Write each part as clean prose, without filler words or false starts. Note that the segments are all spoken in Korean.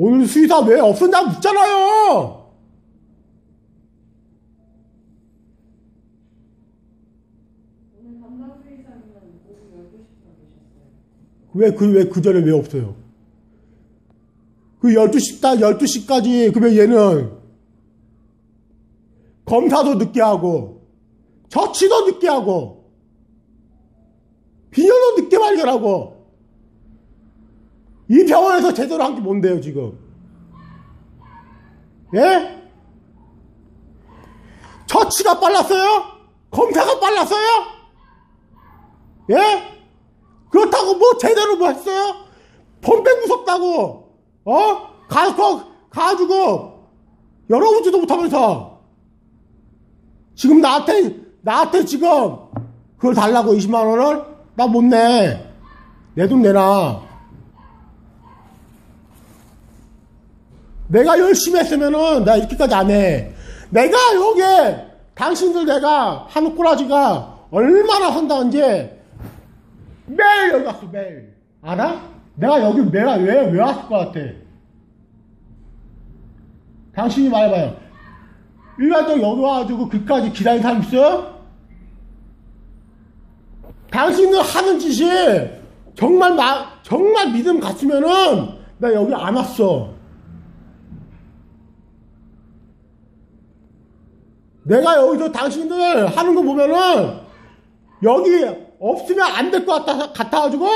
오늘 수의사 왜 없었냐 묻잖아요. 오늘 담당 수의사님은 오후 12시부터 계셨어요. 왜 그 전에 왜 없어요? 그 12시까지, 그러면 얘는 검사도 늦게 하고, 처치도 늦게 하고, 비뇨도 늦게 발견하고, 이 병원에서 제대로 한 게 뭔데요, 지금? 예? 처치가 빨랐어요? 검사가 빨랐어요? 예? 그렇다고 뭐 제대로 뭐 했어요? 범배 무섭다고, 가가지고, 열어보지도 못하면서, 지금 나한테 지금, 그걸 달라고 20만원을? 나 못 내. 내 돈 내놔. 내가 열심히 했으면은, 나 이렇게까지 안 해. 내가 여기에, 당신들 내가 하는 꼬라지가 얼마나 한다는지, 매일 여기 왔어, 매일. 알아? 내가 왜 왔을 것 같아? 당신이 말해봐요. 일반적으로 여기 와가지고 그까지 기다린 사람 있어요? 당신은 하는 짓이 정말 믿음 같으면은 나 여기 안 왔어. 내가 여기서 당신들 하는 거 보면은 여기 없으면 안 될 것 같아가지고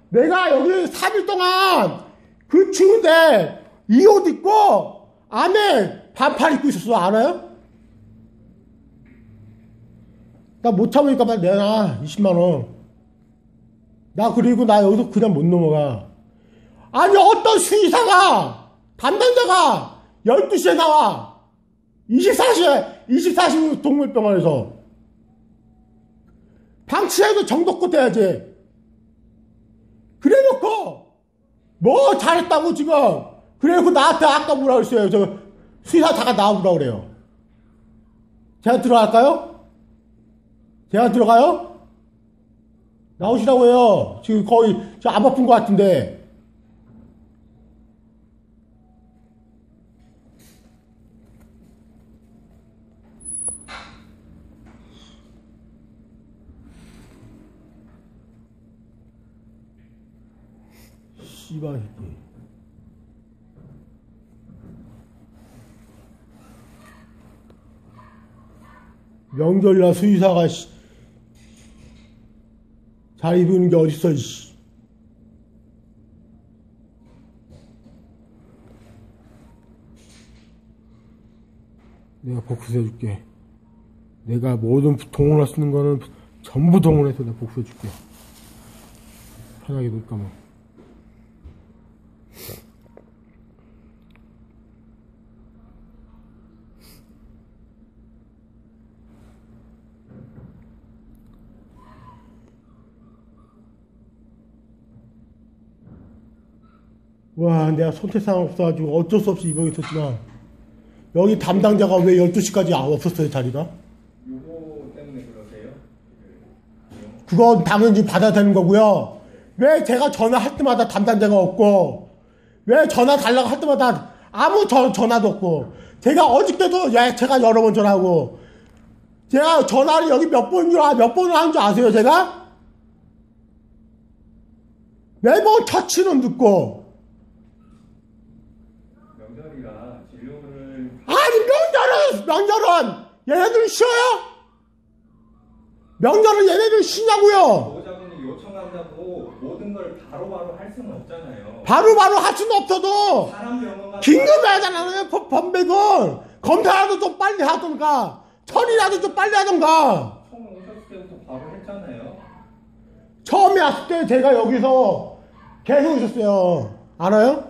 내가 여기 3일 동안 그 추운데 이 옷 입고 안에 반팔 입고 있었어. 알아요? 나 못 참으니까 빨리 내놔. 20만원. 나 그리고 나 여기서 그냥 못 넘어가. 아니 어떤 수의사가 담당자가 12시에 나와. 24시 동물병원에서 방치해도 정도껏 해야지. 그래놓고 뭐 잘했다고 지금 그래놓고 나한테 아까 뭐라 그랬어요. 저 수의사 잠깐 나와보라 그래요. 제가 들어갈까요? 제가 들어가요? 나오시라고 해요. 지금 거의 저 안 바쁜 것 같은데. 씨발 새끼. 명절이라 수의사가 잘 입는 게 어딨어. 내가 복수해 줄게. 내가 모든 동원할 수 있는 거는 전부 동원해서 내가 복수해 줄게. 편하게 놀까 뭐. 와, 내가 선택사항 없어가지고 어쩔 수 없이 이병에 있었지만 여기 담당자가 왜 12시까지 없었어요, 자리가? 요거 때문에 그러세요? 그건 당연히 받아야 되는 거고요. 왜 제가 전화할 때마다 담당자가 없고, 왜 전화 달라고 할 때마다 아무 전화도 없고, 제가 어저께도 제가 여러 번 전화하고, 제가 전화를 여기 몇 번을 하는 줄 아세요, 제가? 매번 터치는 듣고. 명절이라 진료를. 아니, 명절은 얘네들 쉬어요? 명절은 얘네들 쉬냐고요? 보호자분이 요청한다고 모든 걸 바로바로 할 수는 없잖아요. 바로바로 할 수는 없어도 사람 병원가 긴급해야 하잖아요. 범백은 검사라도 좀 빨리 하던가 처리라도 좀 빨리 하던가. 처음 오셨을 때부터 바로 했잖아요. 처음에 왔을 때 제가 여기서 계속 있었어요. 알아요?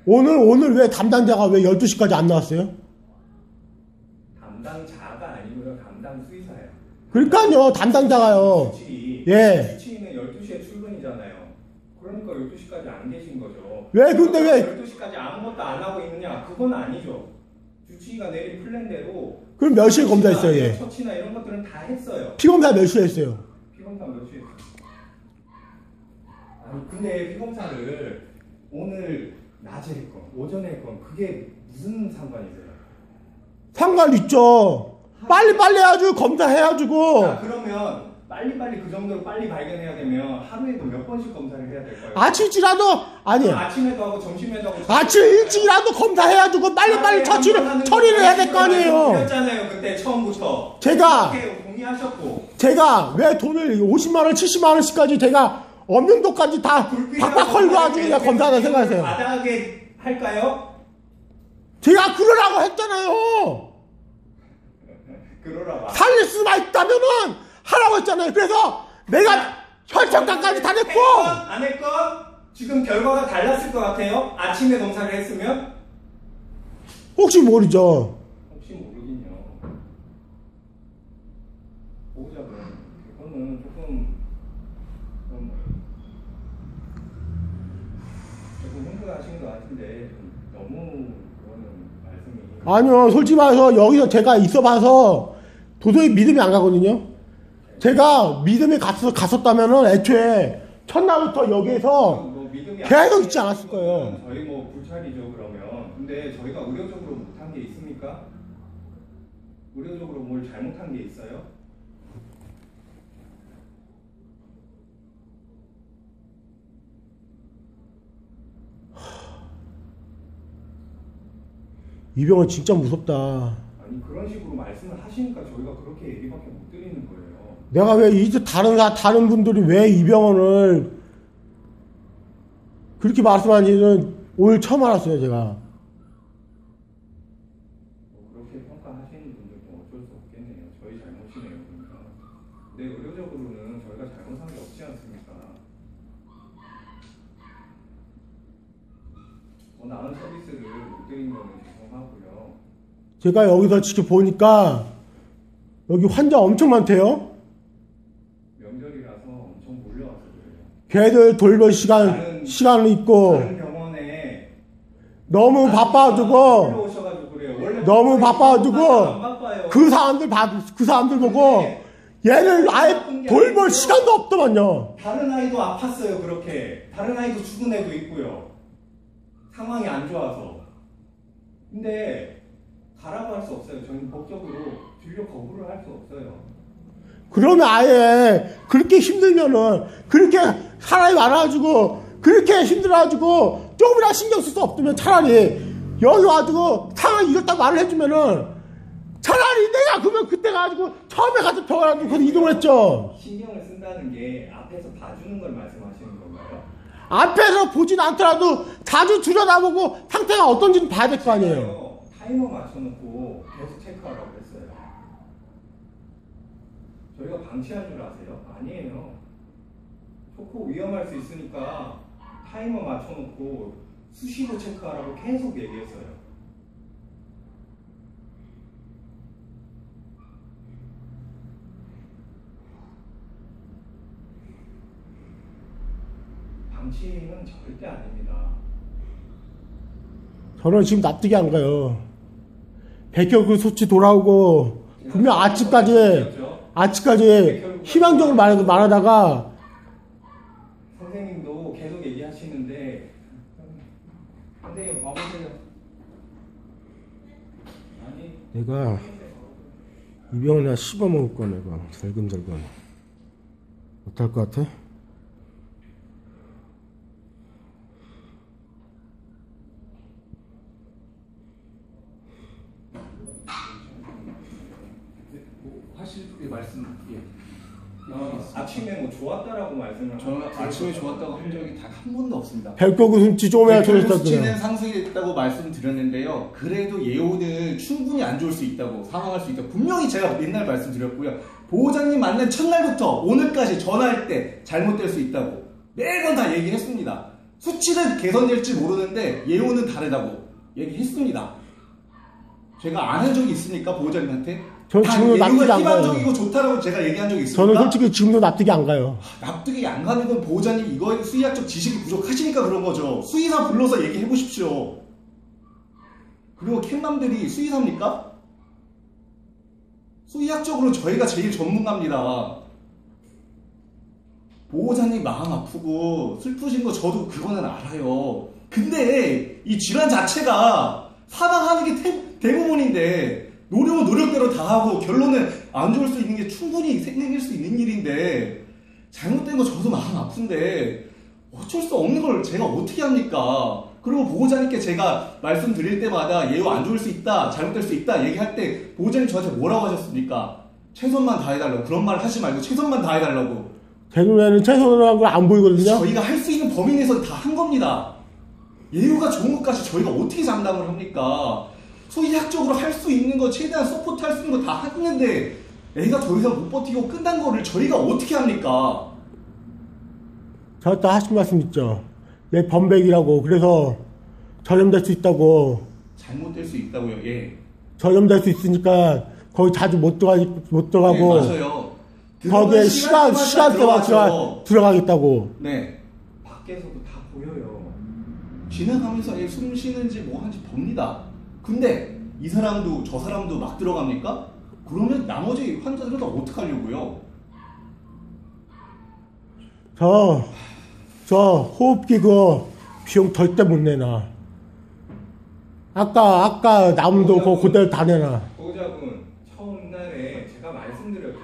오늘 왜 담당자가 왜 12시까지 안 나왔어요? 담당자가 아니고요. 담당 수의사예요. 그러니까요. 담당자가요. 주치의. 예. 주치의는 12시에 출근이잖아요. 그러니까 12시까지 안 계신 거죠. 왜 근데 왜 12시까지 아무것도 안 하고 있느냐? 그건 아니죠. 주치의가 내린 플랜대로. 그럼 몇 시에 검사했어요? 얘? 처치나 이런 것들은 다 했어요. 피검사 몇 시에 했어요? 피검사 몇 시에 했어요? 아니 근데 피검사를 오늘 낮에 했건 오전에 했건 그게 무슨 상관이세요? 상관 있죠. 빨리빨리 해가지고 검사해가지고. 자, 그러면 빨리빨리 그 정도로 빨리 발견해야 되면 하루에도 몇 번씩 검사를 해야 될까요? 아침 일찍이라도 아니 아침에도 하고 점심에도 하고 아침 일찍이라도 검사해가지고 빨리빨리 처리를 해야 될 거 아니에요. 그랬잖아요 그때 처음부터. 제가 동의하셨고. 제가 왜 돈을 50만 원, 70만 원씩까지 제가 없는 돈까지 다 박박 걸고 가지고 그냥 검사하다 생각하세요. 받아가게 할까요? 제가 그러라고 했잖아요. 그러라고. 살릴 수만 있다면은 하라고 했잖아요. 그래서 내가 혈청까지 다 냈고. 안 했건? 지금 결과가 달랐을 것 같아요? 아침에 검사를 했으면? 혹시 모르죠. 혹시 모르긴요. 보호자분, 그거는 조금 흥분하신 것 같은데 너무 그거는 말씀이. 아니요, 솔직히 말해서 여기서 제가 있어봐서 도저히 믿음이 안 가거든요. 제가 믿음이 갔었다면은 애초에 첫날부터 여기에서 계속 있지 않았을 거예요. 저희 뭐 불찰이죠 그러면. 근데 저희가 의료적으로 못한 게 있습니까? 의료적으로 뭘 잘못한 게 있어요? 이 병은 진짜 무섭다. 아니 그런 식으로 말씀을 하시니까 저희가 그렇게 얘기밖에 못 드리는 거예요. 내가 왜 이제 다른 분들이 왜 이 병원을 그렇게 말씀하는지는 오늘 처음 알았어요, 제가. 그렇게 평가하시는 분들도 어쩔 수 없겠네요. 저희 잘못이네요, 그러니까. 근데 의료적으로는 저희가 잘못한 게 없지 않습니까? 나은 서비스를 못 드린 거는 죄송하고요. 제가 여기서 지켜보니까 여기 환자 엄청 많대요. 명절이라서 엄청 몰려와서 그래요. 걔들 돌볼 시간은 있고 다른 병원에 너무 바빠가지고 몰려오셔가지고 그래요. 원래 너무 바빠가지고 안 바빠요. 그 사람들 보고 얘를 아예 돌볼 시간도 없더만요. 다른 아이도 아팠어요. 그렇게 다른 아이도 죽은 애도 있고요. 상황이 안 좋아서. 근데 가라고 할 수 없어요. 저희는 법적으로 진료 거부를 할 수 없어요. 그러면 아예 그렇게 힘들면은 그렇게 사람이 많아가지고 그렇게 힘들어가지고 조금이나 신경 쓸 수 없으면 차라리 여기 와가지고 상황이 이렇다 말을 해주면은 차라리 내가 그러면 그때 가가지고 처음에 가서 병원 가서 이동을 했죠. 신경을 쓴다는 게 앞에서 봐주는 걸 말씀하시는 건가요? 앞에서 보진 않더라도 자주 들여다보고 상태가 어떤지는 봐야 될 거 아니에요. 타이머 맞춰놓고 계속 체크하라고 했어요. 저희가 방치한 줄 아세요? 아니에요. 초코 위험할 수 있으니까 타이머 맞춰놓고 수시로 체크하라고 계속 얘기했어요. 방치는 절대 아닙니다. 저는 지금 납득이 안 가요. 백혈구 수치 돌아오고 분명 아침까지 희망적으로 말하다가 선생님도 계속 얘기하시는데 선생님 와보세요. 아니 내가 이 병을 내가 씹어먹을 거야. 내가 설근설근 어떨 것 같아? 말씀, 예. 아침에 뭐 좋았다라고 말씀을 저는 아침에 좋았다고 한 적이 단 한 번도 없습니다. 백혈구 수치 좀 해야 백혈구 수치는 상승했다고 말씀드렸는데요. 그래도 예오는 충분히 안 좋을 수 있다고, 상황할 수 있다고 분명히 제가 옛날 말씀드렸고요. 보호자님 만난 첫날부터 오늘까지 전화할 때 잘못될 수 있다고 매번 다 얘기했습니다. 수치는 개선될지 모르는데 예오는 다르다고 얘기했습니다. 제가 안 한 적이 있습니까? 보호자님한테? 저는 지금도 납득이 안 가요. 희망적이고 좋다라고 제가 얘기한 적이 있습니까? 저는 솔직히 지금도 납득이 안 가요. 납득이 안 가는 건 보호자님 이거에 수의학적 지식이 부족하시니까 그런 거죠. 수의사 불러서 얘기해 보십시오. 그리고 캣맘들이 수의사입니까? 수의학적으로 저희가 제일 전문가입니다. 보호자님 마음 아프고 슬프신 거 저도 그거는 알아요. 근데 이 질환 자체가 사망하는 게 대부분인데 노력은 노력대로 다 하고 결론은 안 좋을 수 있는 게 충분히 생길 수 있는 일인데 잘못된 거 저도 마음 아픈데 어쩔 수 없는 걸 제가 어떻게 합니까? 그리고 보호자님께 제가 말씀드릴 때마다 예우 안 좋을 수 있다, 잘못될 수 있다 얘기할 때 보호자님 저한테 뭐라고 하셨습니까? 최선만 다해달라고. 그런 말 하지 말고 최선만 다해달라고. 제 눈에는 최선을 한 걸 안 보이거든요. 저희가 할 수 있는 범위 내에서 다 한 겁니다. 예우가 좋은 것까지 저희가 어떻게 장담을 합니까? 소의학적으로 할 수 있는 거 최대한 서포트 할 수 있는 거 다 했는데 애가 더 이상 못 버티고 끝난 거를 저희가 어떻게 합니까? 저한테 하신 말씀 있죠. 내 범백이라고. 그래서 전염될 수 있다고. 잘못될 수 있다고요. 예. 전염될 수 있으니까 거기 자주 못 들어가고. 네, 맞아요. 거기에 시간대만 들어가겠다고. 네. 밖에서도 다 보여요. 지나가면서 얘 숨 쉬는지 뭐 하는지 봅니다. 근데 이 사람도 저 사람도 막 들어갑니까? 그러면 나머지 환자들은 어떡하려고요? 저 호흡기 그 비용 절대 못 내놔. 아까 남도 그대로 다 내놔. 보호자분 처음 날에 제가 말씀드렸죠.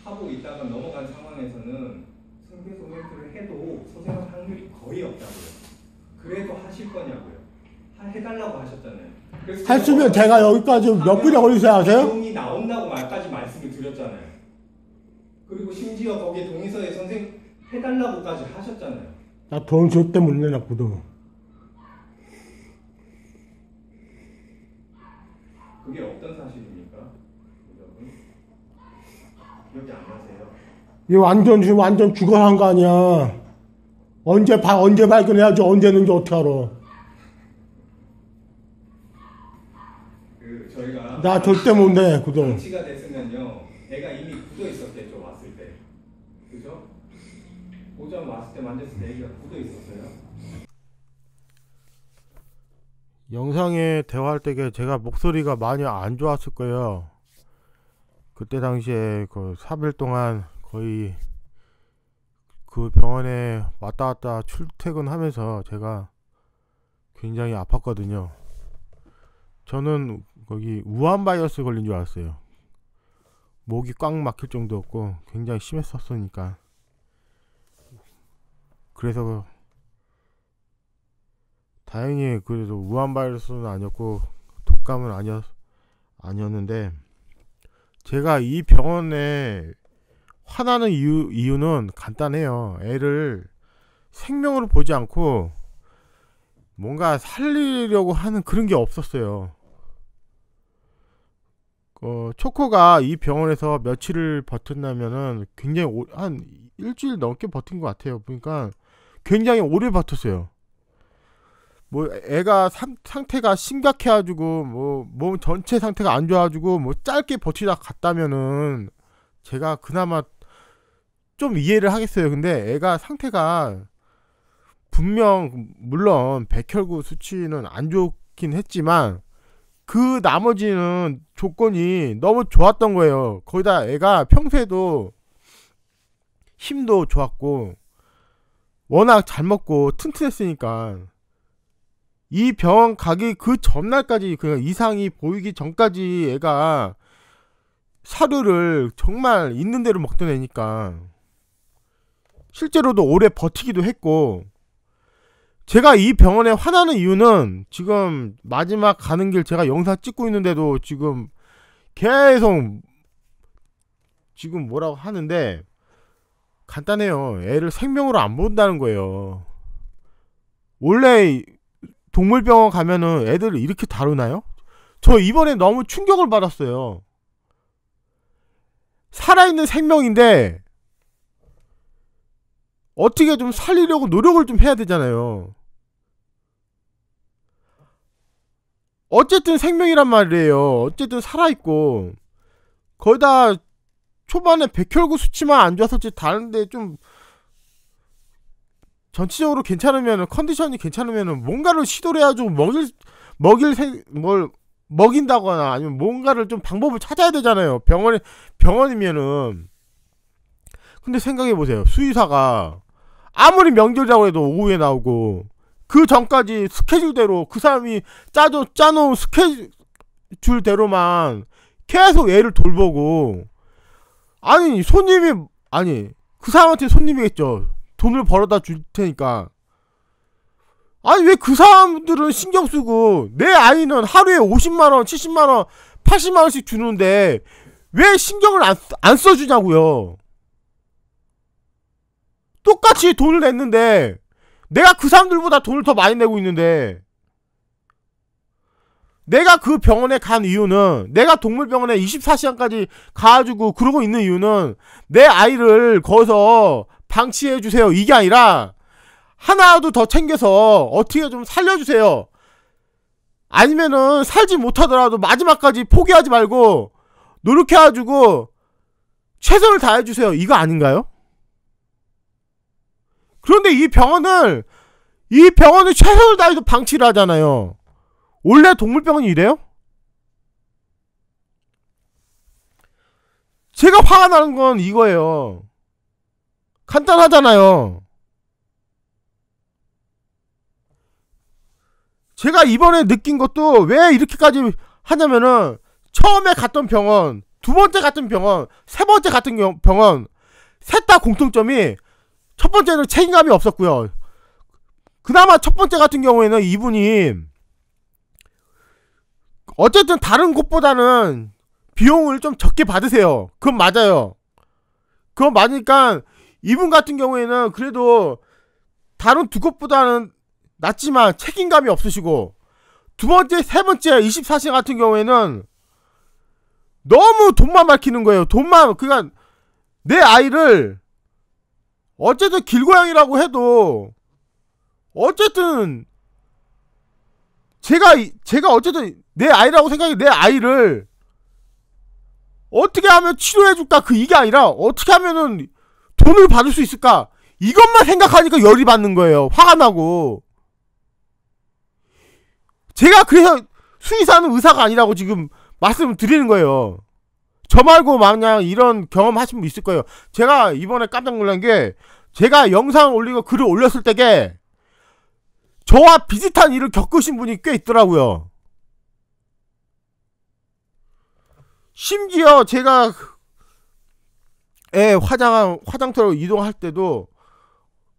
하고 있다가 넘어간 상황에서는 승계소멘트를 해도 소생할 확률이 거의 없다고요. 그래도 하실 거냐고요. 해달라고 하셨잖아요. 했으면 제가 여기까지 몇 분이 걸리세요 아세요? 비용이 나온다고 말까지 말씀을 드렸잖아요. 그리고 심지어 거기에 동의서에 선생 해달라고까지 하셨잖아요. 나 돈 절대 못 내놨거든. 그게 어떤 사실입니까? 기억이 안 나세요? 이거 완전 죽어한 거 아니야. 언제 발견해야지 언제 는지 어떻게 알아. 저희가 나 절대 못 내, 그돈. 장치가 됐으면요. 애가 이미 굳어 있었겠죠, 왔을 때. 그죠? 보호자 왔을 때 만졌을 때 애가 굳어 있었어요. 영상에 대화할 때 제가 목소리가 많이 안 좋았을 거예요. 그때 당시에 그 3일 동안 거의 그 병원에 왔다 갔다 출퇴근하면서 제가 굉장히 아팠거든요. 저는 거기 우한 바이러스 걸린 줄 알았어요. 목이 꽉 막힐 정도였고 굉장히 심했었으니까. 그래서 다행히 그래도 우한 바이러스는 아니었고 독감은 아니었는데, 제가 이 병원에 화나는 이유는 간단해요. 애를 생명으로 보지 않고 뭔가 살리려고 하는 그런 게 없었어요. 초코가 이 병원에서 며칠을 버텼냐면은 굉장히 한 일주일 넘게 버틴 것 같아요. 그러니까 굉장히 오래 버텼어요. 뭐 애가 상태가 심각해가지고 뭐 몸 전체 상태가 안 좋아가지고 뭐 짧게 버티다 갔다면은 제가 그나마 좀 이해를 하겠어요. 근데 애가 상태가 물론 백혈구 수치는 안 좋긴 했지만 그 나머지는 조건이 너무 좋았던 거예요. 거기다 애가 평소에도 힘도 좋았고 워낙 잘 먹고 튼튼했으니까 이 병원 가기 그 전날까지, 그 이상이 보이기 전까지 애가 사료를 정말 있는 대로 먹던 애니까 실제로도 오래 버티기도 했고, 제가 이 병원에 화나는 이유는 지금 마지막 가는 길 제가 영상 찍고 있는데도 지금 계속 지금 뭐라고 하는데 간단해요. 애를 생명으로 안 본다는 거예요. 원래 동물병원 가면은 애들을 이렇게 다루나요? 저 이번에 너무 충격을 받았어요. 살아있는 생명인데 어떻게 좀 살리려고 노력을 좀 해야 되잖아요. 어쨌든 생명이란 말이에요. 어쨌든 살아있고, 거기다 초반에 백혈구 수치만 안 좋았을지 다른데 좀 전체적으로 괜찮으면, 컨디션이 괜찮으면 뭔가를 시도를 해가지고 먹인다거나 아니면 뭔가를 좀 방법을 찾아야 되잖아요. 병원이면은. 근데 생각해보세요. 수의사가 아무리 명절이라고 해도 오후에 나오고, 그 전까지 스케줄대로 그 사람이 짜놓은 스케줄대로만 계속 애를 돌보고, 아니 손님이, 아니 그 사람한테 손님이겠죠. 돈을 벌어다 줄 테니까. 아니 왜 그 사람들은 신경 쓰고 내 아이는 하루에 50만원 70만원 80만원씩 주는데 왜 신경을 안 써주냐고요. 똑같이 돈을 냈는데 내가 그 사람들보다 돈을 더 많이 내고 있는데, 내가 그 병원에 간 이유는, 내가 동물병원에 24시간까지 가가지고 그러고 있는 이유는 내 아이를 거기서 방치해주세요 이게 아니라 하나라도 더 챙겨서 어떻게 좀 살려주세요, 아니면은 살지 못하더라도 마지막까지 포기하지 말고 노력해가지고 최선을 다해주세요 이거 아닌가요? 그런데 이 병원을 최선을 다해서 방치를 하잖아요. 원래 동물병원이 이래요? 제가 화가 나는 건 이거예요. 간단하잖아요. 제가 이번에 느낀 것도 왜 이렇게까지 하냐면은, 처음에 갔던 병원, 두 번째 갔던 병원, 세 번째 갔던 병원, 셋 다 공통점이, 첫 번째는 책임감이 없었고요. 그나마 첫 번째 같은 경우에는 이분이 어쨌든 다른 곳보다는 비용을 좀 적게 받으세요. 그건 맞아요. 그건 맞으니까 이분 같은 경우에는 그래도 다른 두 곳보다는 낫지만 책임감이 없으시고, 두 번째, 세 번째 24시간 같은 경우에는 너무 돈만 밝히는 거예요. 그러니까 내 아이를 어쨌든 길고양이라고 해도 어쨌든 제가 어쨌든 내 아이라고 생각해. 내 아이를 어떻게 하면 치료해줄까, 이게 아니라 어떻게 하면은 돈을 받을 수 있을까, 이것만 생각하니까 열이 받는 거예요. 화가 나고. 제가 그래서 수의사는 의사가 아니라고 지금 말씀을 드리는 거예요. 저 말고 마냥 이런 경험 하신 분 있을 거예요. 제가 이번에 깜짝 놀란 게, 제가 영상을 올리고 글을 올렸을 때게 저와 비슷한 일을 겪으신 분이 꽤 있더라고요. 심지어 제가 화장터로 이동할 때도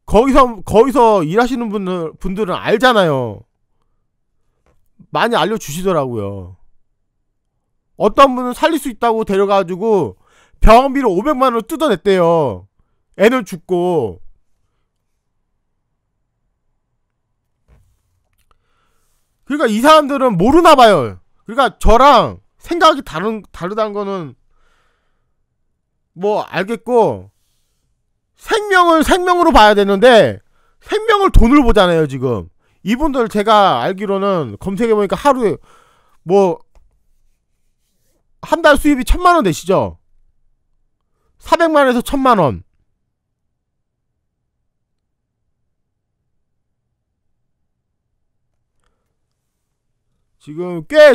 거기서 일하시는 분들은 알잖아요. 많이 알려주시더라고요. 어떤 분은 살릴 수 있다고 데려가가지고 병원비를 500만원을 뜯어냈대요. 애는 죽고. 그러니까 이 사람들은 모르나봐요. 그러니까 저랑 생각이 다르다는 거는 뭐 알겠고, 생명을 생명으로 봐야 되는데 생명을 돈으로 보잖아요. 지금 이분들 제가 알기로는 검색해보니까 하루에 뭐 한 달 수입이 1000만원 되시죠? 400만원에서 1000만원.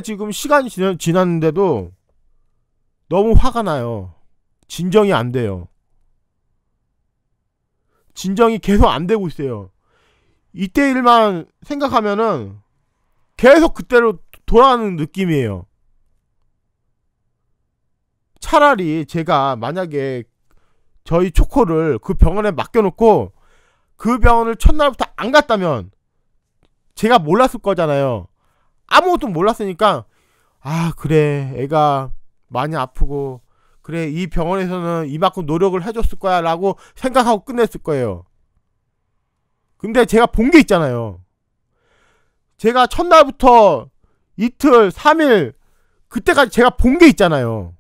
지금 시간이 지났는데도 너무 화가 나요. 진정이 안 돼요. 진정이 계속 안 되고 있어요. 이때 일만 생각하면은 계속 그때로 돌아가는 느낌이에요. 차라리 제가 만약에 저희 초코를 그 병원에 맡겨놓고 그 병원을 첫날부터 안 갔다면 제가 몰랐을 거잖아요. 아무것도 몰랐으니까, 아 그래 애가 많이 아프고 그래 이 병원에서는 이만큼 노력을 해줬을 거야 라고 생각하고 끝냈을 거예요. 근데 제가 본 게 있잖아요. 제가 첫날부터 이틀 3일 그때까지 제가 본 게 있잖아요.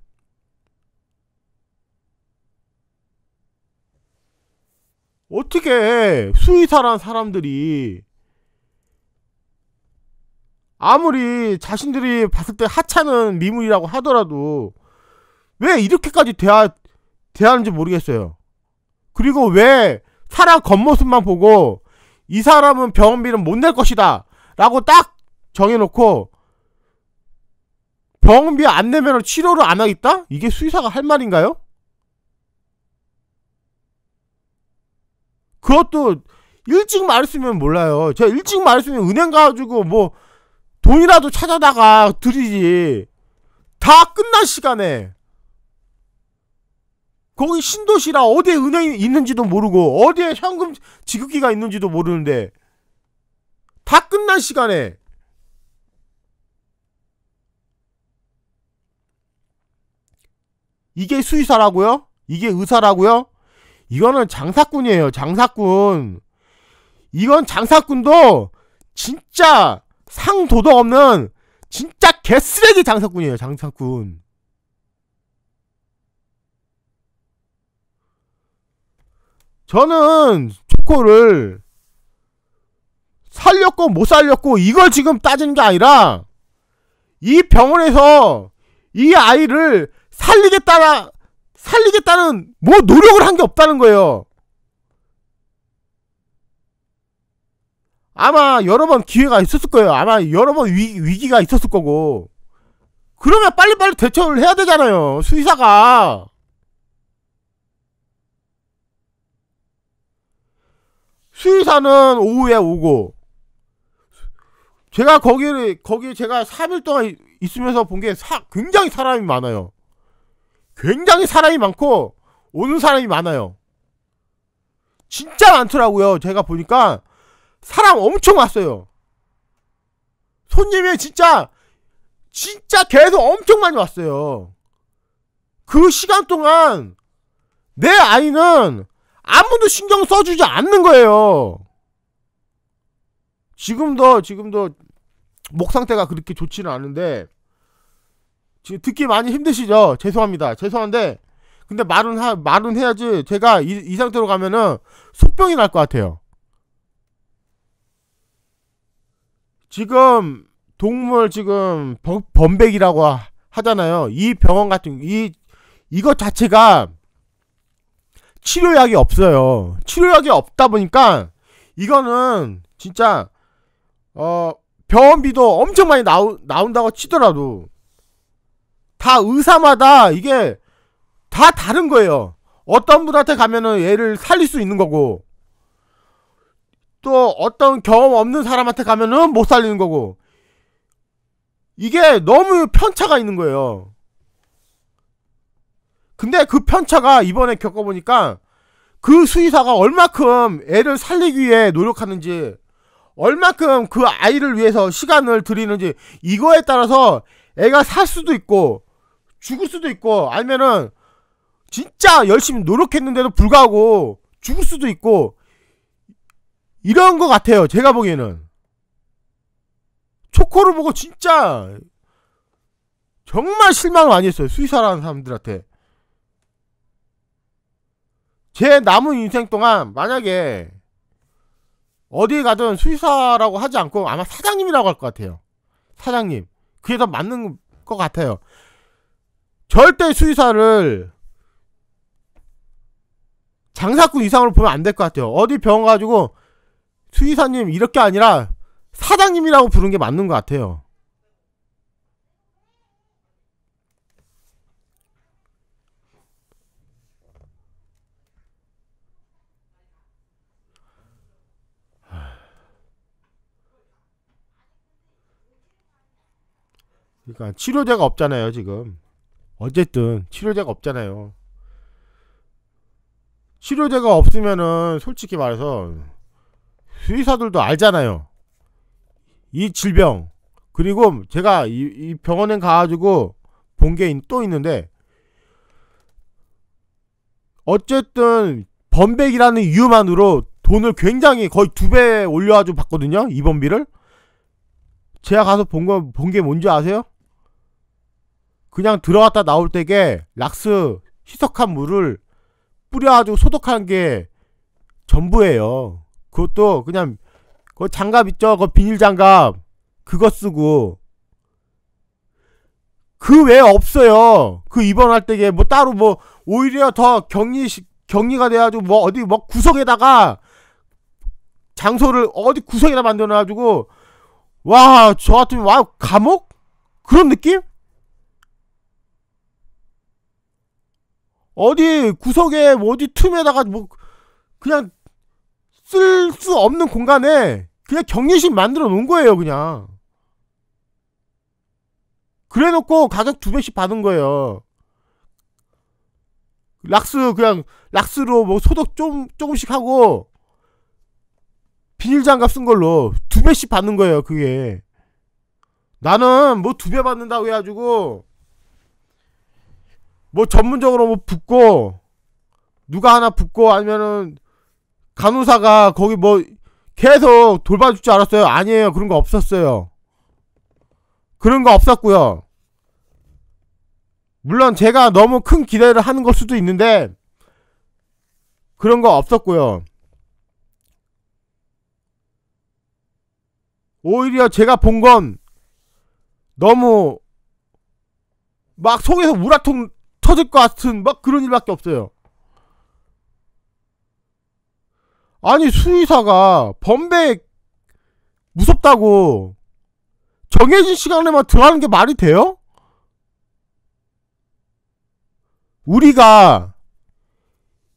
어떻게 수의사란 사람들이 아무리 자신들이 봤을 때 하찮은 미물이라고 하더라도 왜 이렇게까지 대하는지 모르겠어요. 그리고 왜 사람 겉모습만 보고 이 사람은 병원비는 못 낼 것이다 라고 딱 정해놓고 병원비 안 내면 치료를 안 하겠다? 이게 수의사가 할 말인가요? 그것도 일찍 말했으면 몰라요. 제가 일찍 말했으면 은행 가가지고 뭐 돈이라도 찾아다가 드리지. 다 끝난 시간에. 거기 신도시라 어디에 은행이 있는지도 모르고 어디에 현금 지급기가 있는지도 모르는데 다 끝난 시간에 이게 수의사라고요? 이게 의사라고요? 이거는 장사꾼이에요. 장사꾼. 이건 장사꾼도 진짜 상도덕 없는 진짜 개쓰레기 장사꾼이에요. 장사꾼. 저는 초코를 살렸고 못 살렸고 이걸 지금 따지는 게 아니라 이 병원에서 이 아이를 살리겠다는 뭐 노력을 한 게 없다는 거예요. 아마 여러 번 기회가 있었을 거예요. 아마 여러 번 위기가 있었을 거고. 그러면 빨리빨리 대처를 해야 되잖아요. 수의사가. 수의사는 오후에 오고 제가 거기에 제가 3일 동안 있으면서 본 게 굉장히 사람이 많아요. 굉장히 사람이 많고 오는 사람이 많아요. 진짜 많더라고요. 제가 보니까 사람 엄청 왔어요. 손님이 진짜 계속 엄청 많이 왔어요. 그 시간 동안 내 아이는 아무도 신경 써주지 않는 거예요. 지금도 목 상태가 그렇게 좋지는 않은데 지금 듣기 많이 힘드시죠? 죄송합니다. 죄송한데 근데 말은 해야지. 제가 이 상태로 가면은 속병이 날 것 같아요. 지금 동물 지금 범백이라고 하잖아요. 이 병원 같은 이것 자체가 치료약이 없어요. 치료약이 없다 보니까 이거는 진짜 병원비도 엄청 많이 나온다고 치더라도 다 의사마다 이게 다 다른 거예요. 어떤 분한테 가면은 얘를 살릴 수 있는 거고 또 어떤 경험 없는 사람한테 가면은 못 살리는 거고 이게 너무 편차가 있는 거예요. 근데 그 편차가 이번에 겪어보니까 그 수의사가 얼마큼 애를 살리기 위해 노력하는지 얼마큼 그 아이를 위해서 시간을 들이는지 이거에 따라서 애가 살 수도 있고 죽을 수도 있고 아니면은 진짜 열심히 노력했는데도 불구하고 죽을 수도 있고 이런 것 같아요. 제가 보기에는 초코를 보고 진짜 정말 실망을 많이 했어요. 수의사라는 사람들한테. 제 남은 인생 동안 만약에 어디 가든 수의사라고 하지 않고 아마 사장님이라고 할 것 같아요. 사장님. 그게 더 맞는 것 같아요. 절대 수의사를 장사꾼 이상으로 보면 안 될 것 같아요. 어디 병원 가지고 수의사님 이렇게 아니라 사장님이라고 부르는 게 맞는 것 같아요. 그러니까 치료제가 없잖아요. 지금 어쨌든 치료제가 없잖아요. 치료제가 없으면은 솔직히 말해서 수의사들도 알잖아요. 이 질병. 그리고 제가 이 병원에 가가지고 본 게 또 있는데 어쨌든 범백이라는 이유만으로 돈을 굉장히 거의 2배 올려가지고 받거든요. 입원비를. 제가 가서 본 게 뭔지 아세요? 그냥 들어갔다 나올 때게 락스 희석한 물을 뿌려가지고 소독하는 게 전부예요. 그것도 그냥 그 장갑 있죠? 그 비닐 장갑 그거 쓰고 그 외에 없어요. 그 입원할 때게 뭐 따로 뭐 오히려 더 격리가 돼가지고 뭐 어디 뭐 구석에다가 장소를 어디 구석에다 만들어놔가지고 와 저 같으면 와 감옥? 그런 느낌? 어디 구석에 뭐 어디 틈에다가 뭐 그냥 쓸 수 없는 공간에 그냥 격리실 만들어 놓은 거예요, 그냥. 그래 놓고 가격 2배씩 받은 거예요. 그냥 락스로 뭐 소독 조금씩 하고 비닐장갑 쓴 걸로 2배씩 받는 거예요, 그게. 나는 뭐 2배 받는다고 해가지고 뭐 전문적으로 뭐 붙고 누가 하나 붙고 아니면은 간호사가 거기 뭐 계속 돌봐줄 줄 알았어요? 아니에요. 그런 거 없었어요. 그런 거 없었고요. 물론 제가 너무 큰 기대를 하는 걸 수도 있는데 그런 거 없었고요. 오히려 제가 본 건 너무 막 속에서 우라통 터질 것 같은 막 그런 일밖에 없어요. 아니, 수의사가 범죄 무섭다고 정해진 시간에만 들어가는 게 말이 돼요? 우리가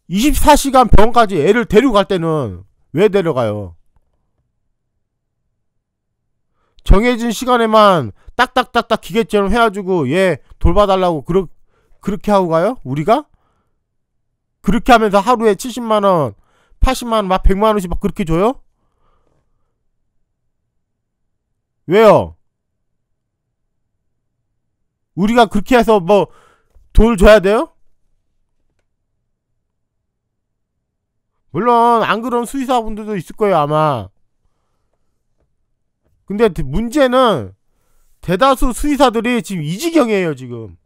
24시간 병원까지 애를 데리고 갈 때는 왜 데려가요? 정해진 시간에만 딱딱딱딱 기계처럼 해가지고 얘 돌봐달라고 그렇게 하고 가요? 우리가? 그렇게 하면서 하루에 70만원 80만원 막 100만원씩 막 그렇게 줘요? 왜요? 우리가 그렇게 해서 뭐 돈을 줘야 돼요? 물론 안 그런 수의사분들도 있을 거예요, 아마. 근데 문제는 대다수 수의사들이 지금 이 지경이에요. 지금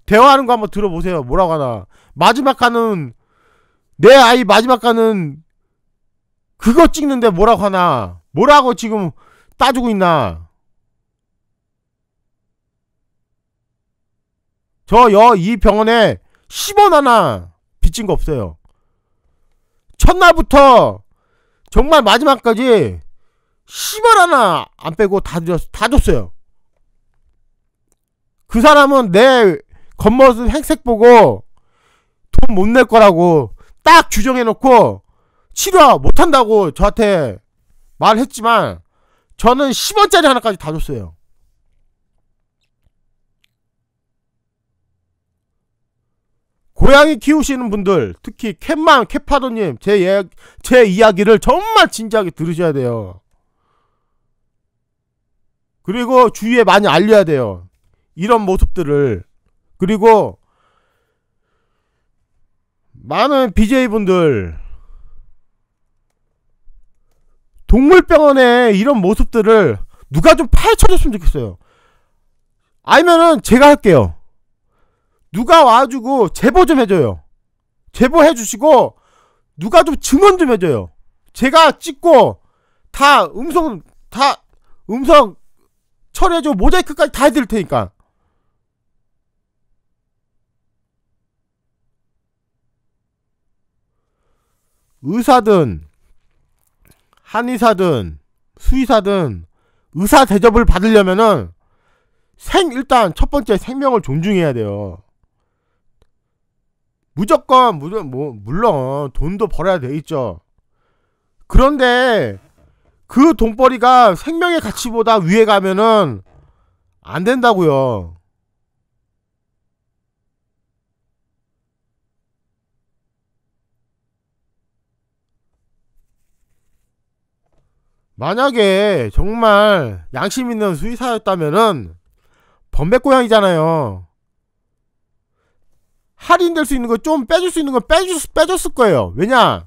대화하는 거 한번 들어보세요. 뭐라고 하나. 마지막 가는 내 아이 마지막 가는 그거 찍는데 뭐라고 하나. 뭐라고 지금 따지고 있나. 이 병원에 10원 하나 빚진 거 없어요. 첫날부터 정말 마지막까지 10원 하나 안 빼고 다 줬어요. 그 사람은 내 겉모습 행색 보고 돈 못 낼 거라고 딱 규정해놓고 치료 못한다고 저한테 말했지만 저는 10원짜리 하나까지 다 줬어요. 고양이 키우시는 분들, 특히 캣파더님, 제 이야기를 정말 진지하게 들으셔야 돼요. 그리고 주위에 많이 알려야 돼요. 이런 모습들을. 그리고 많은 BJ분들 동물병원에 이런 모습들을 누가 좀 파헤쳐줬으면 좋겠어요. 아니면은 제가 할게요. 누가 와가지고 제보 좀 해줘요. 제보해주시고 누가 좀 증언 좀 해줘요. 제가 찍고 다 음성 처리해주고 모자이크까지 다 해드릴 테니까. 의사든 한의사든 수의사든 의사 대접을 받으려면은 일단 첫 번째 생명을 존중해야 돼요. 물론 돈도 벌어야 돼 있죠. 그런데 그 돈벌이가 생명의 가치보다 위에 가면은 안 된다고요. 만약에 정말 양심 있는 수의사였다면은 범백고양이잖아요. 할인될 수 있는 거 좀 빼줄 수 있는 건 빼줬을 거예요. 왜냐?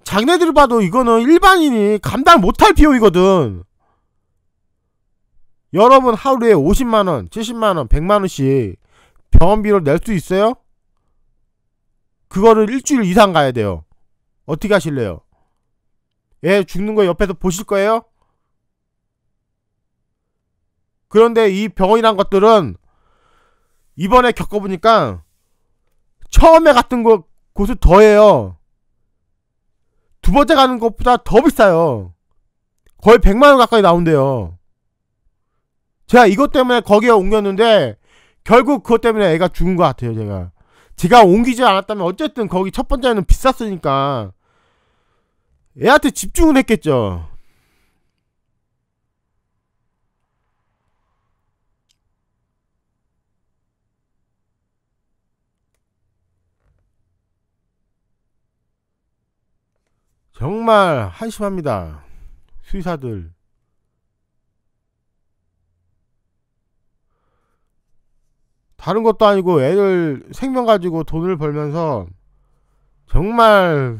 장애들 봐도 이거는 일반인이 감당 못할 비용이거든. 여러분 하루에 50만원, 70만원, 100만원씩 병원비로 낼 수 있어요? 그거를 일주일 이상 가야 돼요. 어떻게 하실래요? 애 죽는 거 옆에서 보실 거예요? 그런데 이 병원이란 것들은 이번에 겪어보니까 처음에 갔던 곳을 더해요. 두 번째 가는 것보다 더 비싸요. 거의 100만원 가까이 나온대요. 제가 이것 때문에 거기에 옮겼는데 결국 그것 때문에 애가 죽은 것 같아요. 제가 옮기지 않았다면 어쨌든 거기 첫 번째는 비쌌으니까 애한테 집중을 했겠죠. 정말 한심합니다. 수의사들. 다른 것도 아니고 애들 생명 가지고 돈을 벌면서 정말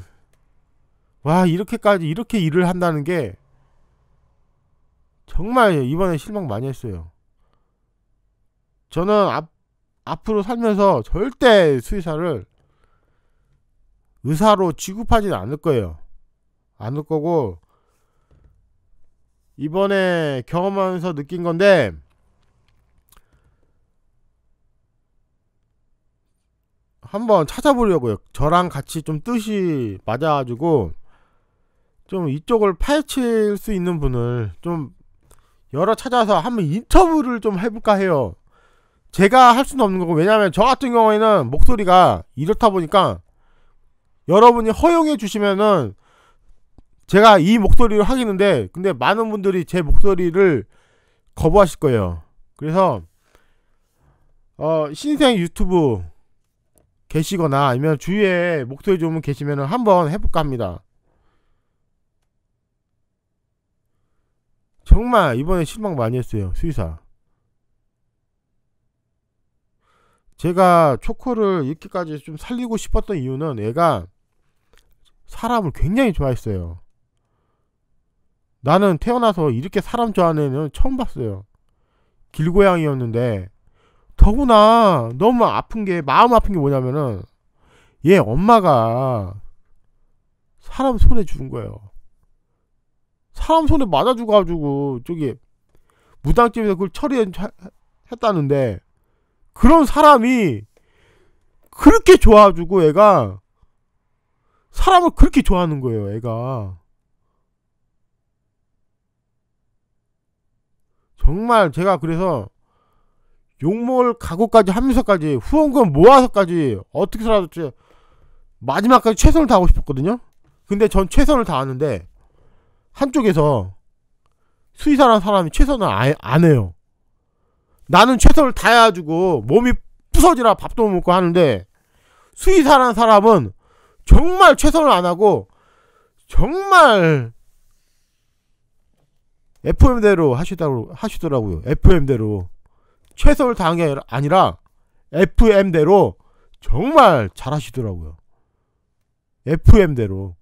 와 이렇게까지 이렇게 일을 한다는 게 정말 이번에 실망 많이 했어요. 저는 앞으로 살면서 절대 수의사를 의사로 취급하지는 않을 거예요. 않을 거고 이번에 경험하면서 느낀 건데 한번 찾아보려고요. 저랑 같이 좀 뜻이 맞아가지고 좀 이쪽을 파헤칠 수 있는 분을 좀 여러 찾아서 한번 인터뷰를 좀 해볼까 해요. 제가 할 수는 없는 거고, 왜냐면 저 같은 경우에는 목소리가 이렇다 보니까 여러분이 허용해 주시면은 제가 이 목소리를 하겠는데, 근데 많은 분들이 제 목소리를 거부하실 거예요. 그래서 신생 유튜브 계시거나 아니면 주위에 목소리 좋은 분 계시면은 한번 해볼까 합니다. 정말 이번에 실망 많이 했어요. 수의사. 제가 초코를 이렇게까지 좀 살리고 싶었던 이유는 얘가 사람을 굉장히 좋아했어요. 나는 태어나서 이렇게 사람 좋아하는 애는 처음 봤어요. 길고양이였는데, 더구나 너무 아픈 게, 마음 아픈 게 뭐냐면은 얘 엄마가 사람 손에 죽은 거예요. 사람 손에 맞아 죽어가지고 저기 무당집에서 그걸 처리했다는데, 그런 사람이 그렇게 좋아가지고 애가 사람을 그렇게 좋아하는 거예요. 애가 정말 제가 그래서 욕먹을 각오까지 하면서까지 후원금 모아서까지 어떻게서라도 마지막까지 최선을 다하고 싶었거든요. 근데 전 최선을 다하는데 한쪽에서 수의사라는 사람이 최선을 안 해요. 나는 최선을 다해가지고 몸이 부서지라 밥도 못 먹고 하는데, 수의사라는 사람은 정말 최선을 안 하고 정말 FM대로 하시더라고요. FM대로 최선을 다한 게 아니라 FM대로 정말 잘하시더라고요. FM대로.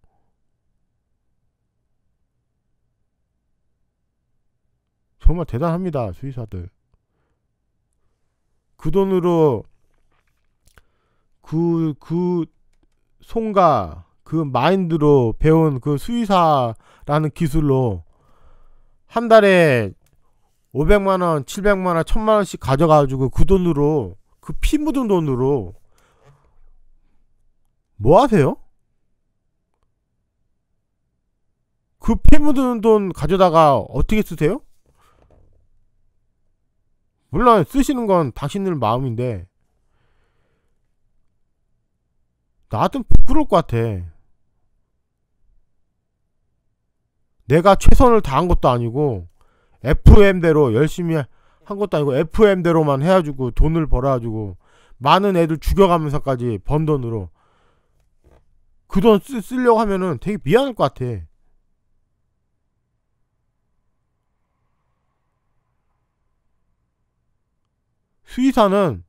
정말 대단합니다. 수의사들. 그 돈으로 그 손과 그 마인드로 배운 그 수의사라는 기술로 한 달에 500만원, 700만원, 1000만원씩 가져가지고 그 돈으로, 그 피 묻은 돈으로 뭐 하세요? 그 피 묻은 돈 가져다가 어떻게 쓰세요? 물론 쓰시는 건 당신들 마음인데 나한텐 부끄러울 것 같아. 내가 최선을 다한 것도 아니고 FM대로 열심히 한 것도 아니고 FM대로만 해가지고 돈을 벌어가지고 많은 애들 죽여가면서까지 번 돈으로 그 돈 쓰려고 하면은 되게 미안할 것 같아. 수의사는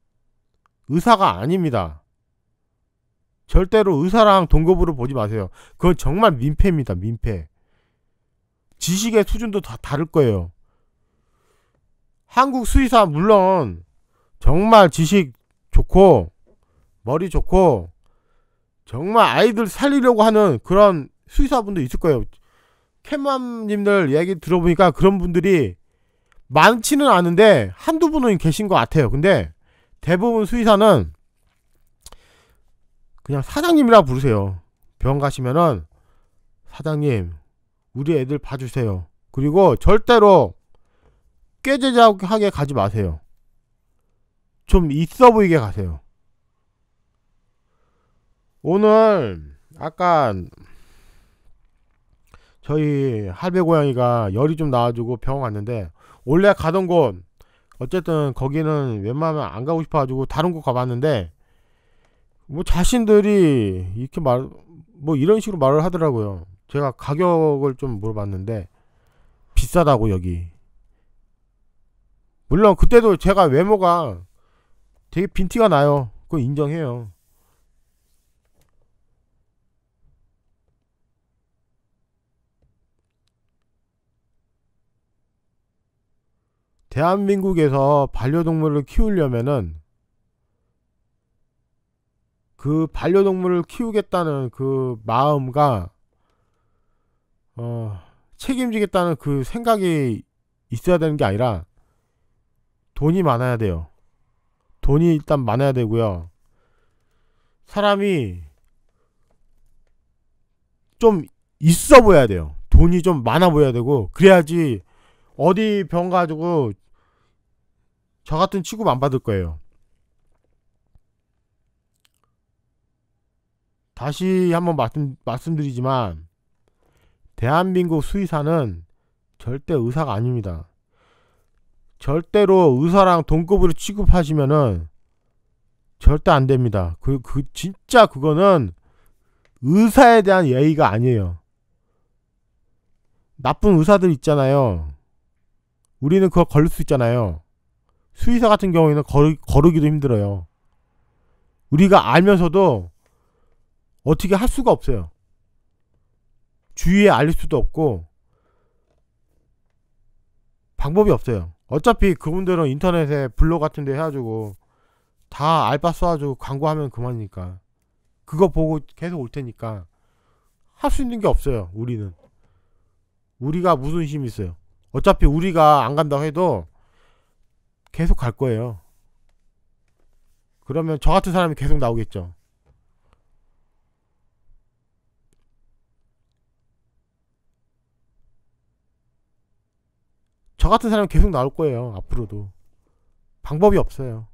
의사가 아닙니다. 절대로 의사랑 동급으로 보지 마세요. 그건 정말 민폐입니다. 민폐. 지식의 수준도 다 다를 거예요. 한국 수의사 물론 정말 지식 좋고 머리 좋고 정말 아이들 살리려고 하는 그런 수의사분도 있을 거예요. 캠맘님들 얘기 들어보니까 그런 분들이 많지는 않은데 한두 분은 계신 것 같아요. 근데 대부분 수의사는 그냥 사장님이라 부르세요. 병원 가시면은 사장님 우리 애들 봐주세요. 그리고 절대로 꾀죄죄하게 가지 마세요. 좀 있어 보이게 가세요. 오늘 아까 저희 할배 고양이가 열이 좀 나와가지고 병원 갔는데, 원래 가던 곳 어쨌든 거기는 웬만하면 안 가고 싶어가지고 다른 곳 가봤는데, 뭐 자신들이 이렇게 뭐 이런 식으로 말을 하더라고요. 제가 가격을 좀 물어봤는데 비싸다고 여기. 물론 그때도 제가 외모가 되게 빈티가 나요. 그거 인정해요. 대한민국에서 반려동물을 키우려면은 그 반려동물을 키우겠다는 그 마음과 책임지겠다는 그 생각이 있어야 되는 게 아니라 돈이 많아야 돼요. 돈이 일단 많아야 되고요. 사람이 좀 있어 보여야 돼요. 돈이 좀 많아 보여야 되고, 그래야지 어디 병 가지고 저 같은 취급 안 받을 거예요. 다시 한번 말씀드리지만 대한민국 수의사는 절대 의사가 아닙니다. 절대로 의사랑 동급으로 취급하시면은 절대 안 됩니다. 진짜 그거는 의사에 대한 예의가 아니에요. 나쁜 의사들 있잖아요. 우리는 그걸 걸릴 수 있잖아요. 수의사 같은 경우에는 거르기도 힘들어요. 우리가 알면서도 어떻게 할 수가 없어요. 주위에 알릴 수도 없고 방법이 없어요. 어차피 그분들은 인터넷에 블로그 같은 데 해가지고 다 알바 써가지고 광고하면 그만이니까, 그거 보고 계속 올 테니까 할 수 있는 게 없어요. 우리가 무슨 힘이 있어요. 어차피 우리가 안 간다고 해도 계속 갈 거예요. 그러면 저 같은 사람이 계속 나오겠죠. 저 같은 사람이 계속 나올 거예요. 앞으로도. 방법이 없어요.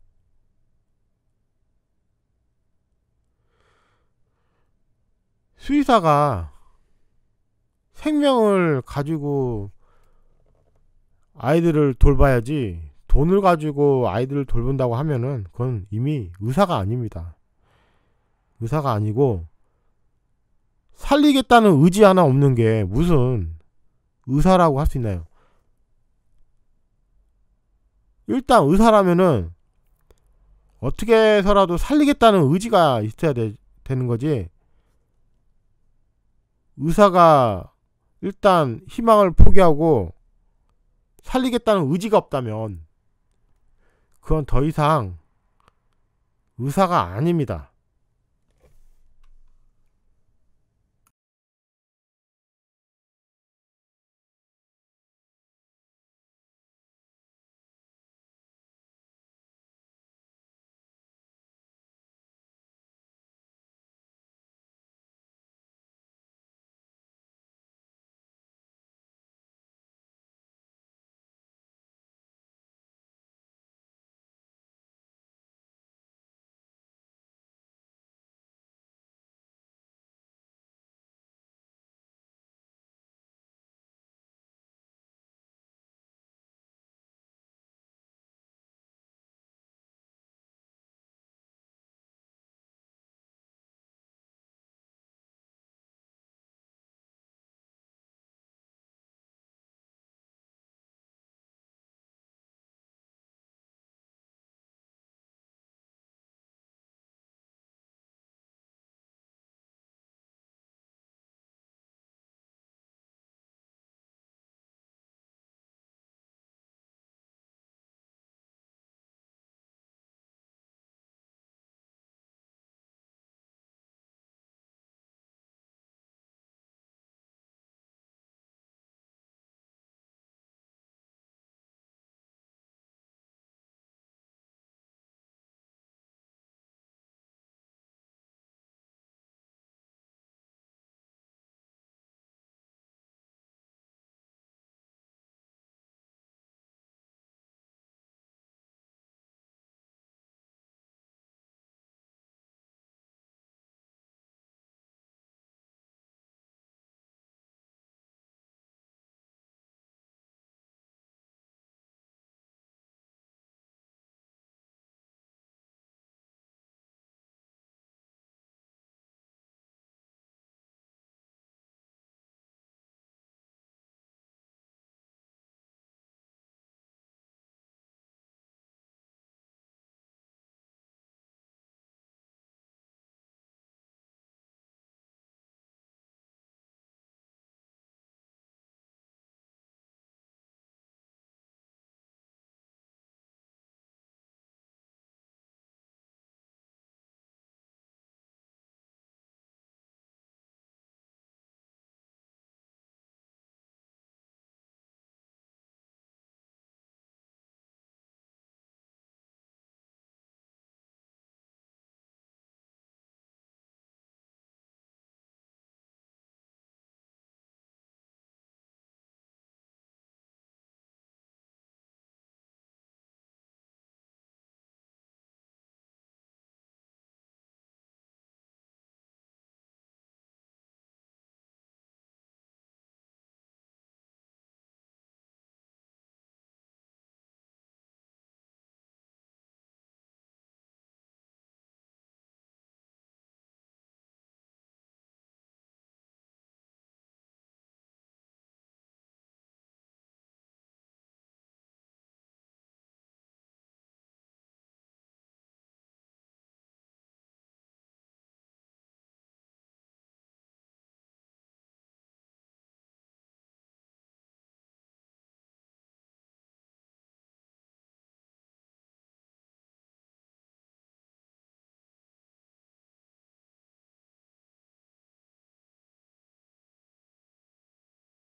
수의사가 생명을 가지고 아이들을 돌봐야지, 돈을 가지고 아이들을 돌본다고 하면은 그건 이미 의사가 아닙니다. 의사가 아니고, 살리겠다는 의지 하나 없는 게 무슨 의사라고 할 수 있나요? 일단 의사라면은 어떻게 해서라도 살리겠다는 의지가 있어야 되는 거지. 의사가 일단 희망을 포기하고 살리겠다는 의지가 없다면 그건 더 이상 의사가 아닙니다.